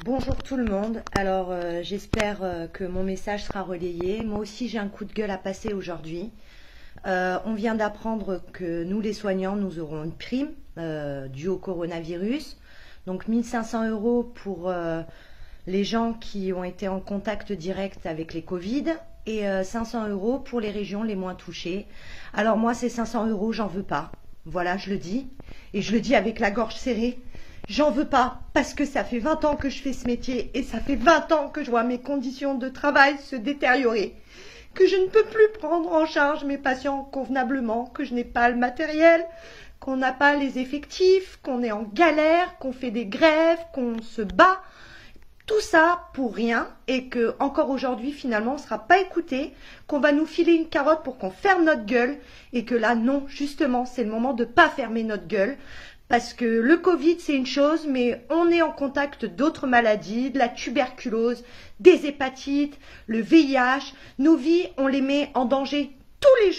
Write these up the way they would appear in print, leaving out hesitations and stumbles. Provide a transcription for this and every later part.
Bonjour tout le monde. Alors j'espère que mon message sera relayé. Moi aussi j'ai un coup de gueule à passer aujourd'hui. On vient d'apprendre que nous les soignants, nous aurons une prime due au coronavirus. Donc 1500 € pour les gens qui ont été en contact direct avec les Covid et 500 € pour les régions les moins touchées. Alors moi ces 500 €, j'en veux pas. Voilà, je le dis. Et je le dis avec la gorge serrée. J'en veux pas parce que ça fait 20 ans que je fais ce métier et ça fait 20 ans que je vois mes conditions de travail se détériorer, que je ne peux plus prendre en charge mes patients convenablement, que je n'ai pas le matériel, qu'on n'a pas les effectifs, qu'on est en galère, qu'on fait des grèves, qu'on se bat. Tout ça pour rien et que encore aujourd'hui finalement on ne sera pas écouté, qu'on va nous filer une carotte pour qu'on ferme notre gueule et que là non, justement c'est le moment de ne pas fermer notre gueule. Parce que le Covid, c'est une chose, mais on est en contact d'autres maladies, de la tuberculose, des hépatites, le VIH. Nos vies, on les met en danger tous les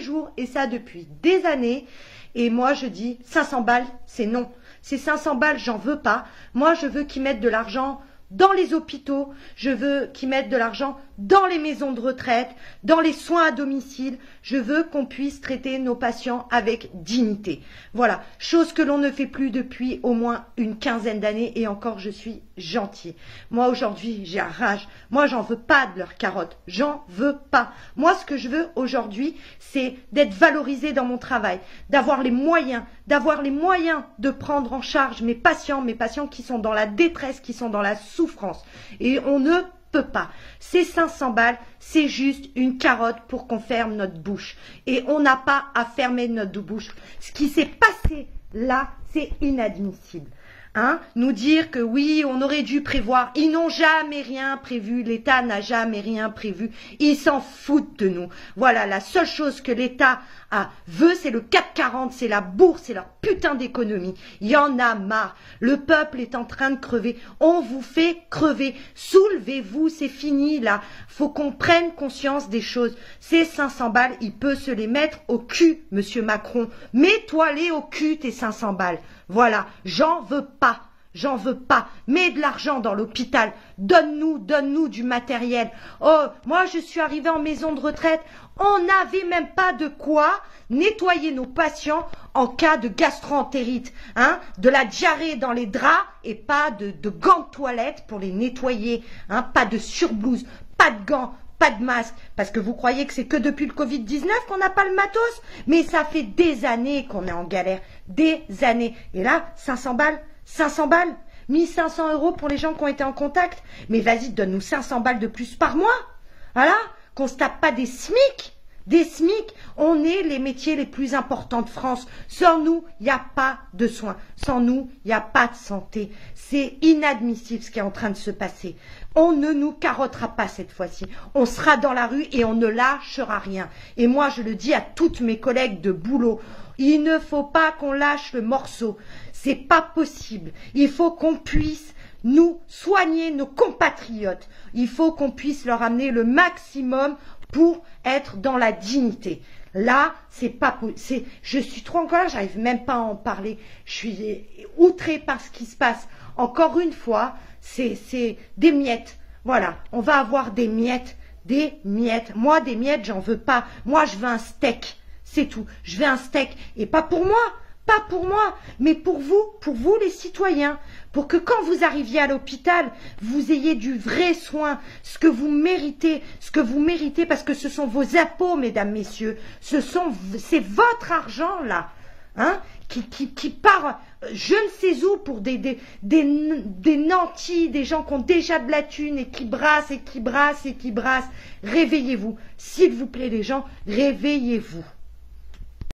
jours, et ça depuis des années. Et moi, je dis 500 balles, c'est non. Ces 500 balles, j'en veux pas. Moi, je veux qu'ils mettent de l'argent dans les hôpitaux, je veux qu'ils mettent de l'argent dans les maisons de retraite, dans les soins à domicile. Je veux qu'on puisse traiter nos patients avec dignité. Voilà, chose que l'on ne fait plus depuis au moins une quinzaine d'années et encore je suis gentil. Moi aujourd'hui, j'ai rage. Moi, j'en veux pas de leurs carottes. J'en veux pas. Moi, ce que je veux aujourd'hui, c'est d'être valorisé dans mon travail, d'avoir les moyens de prendre en charge mes patients qui sont dans la détresse, qui sont dans la souffrance. Et on ne peut pas. Ces 500 balles, c'est juste une carotte pour qu'on ferme notre bouche. Et on n'a pas à fermer notre bouche. Ce qui s'est passé là, c'est inadmissible. Nous dire que oui, on aurait dû prévoir. Ils n'ont jamais rien prévu. L'État n'a jamais rien prévu. Ils s'en foutent de nous. Voilà, la seule chose que l'État veut, c'est le CAC 40, c'est la bourse, c'est leur putain d'économie. Il y en a marre. Le peuple est en train de crever. On vous fait crever. Soulevez-vous, c'est fini là. Faut qu'on prenne conscience des choses. Ces 500 balles, il peut se les mettre au cul, monsieur Macron. Mets-toi-les au cul, tes 500 balles. Voilà, j'en veux pas. J'en veux pas. Mets de l'argent dans l'hôpital. Donne-nous du matériel. Oh, moi je suis arrivée en maison de retraite. On n'avait même pas de quoi nettoyer nos patients en cas de gastro-entérite. De la diarrhée dans les draps et pas de gants de toilette pour les nettoyer. Pas de surblouse, pas de gants. Pas de masque, parce que vous croyez que c'est que depuis le Covid-19 qu'on n'a pas le matos? Mais ça fait des années qu'on est en galère, des années. Et là, 500 balles, 1500 € pour les gens qui ont été en contact. Mais vas-y, donne-nous 500 balles de plus par mois. Voilà, qu'on se tape pas des SMIC. Des SMIC, on est les métiers les plus importants de France. Sans nous, il n'y a pas de soins. Sans nous, il n'y a pas de santé. C'est inadmissible ce qui est en train de se passer. On ne nous carottera pas cette fois-ci. On sera dans la rue et on ne lâchera rien. Et moi, je le dis à toutes mes collègues de boulot, il ne faut pas qu'on lâche le morceau. C'est pas possible. Il faut qu'on puisse nous soigner nos compatriotes. Il faut qu'on puisse leur amener le maximum pour être dans la dignité. Là, c'est pas possible. Je suis trop en colère, j'arrive même pas à en parler. Je suis outrée par ce qui se passe. Encore une fois, c'est des miettes. Voilà, on va avoir des miettes. Des miettes. Moi, des miettes, j'en veux pas. Moi, je veux un steak. C'est tout. Je veux un steak. Et pas pour moi. Pas pour moi, mais pour vous les citoyens, pour que quand vous arriviez à l'hôpital, vous ayez du vrai soin, ce que vous méritez, parce que ce sont vos impôts, mesdames, messieurs, c'est votre argent là, qui part je ne sais où pour des nantis, des gens qui ont déjà de la thune et qui brassent et qui brassent et qui brassent. Réveillez-vous, s'il vous plaît les gens, réveillez-vous.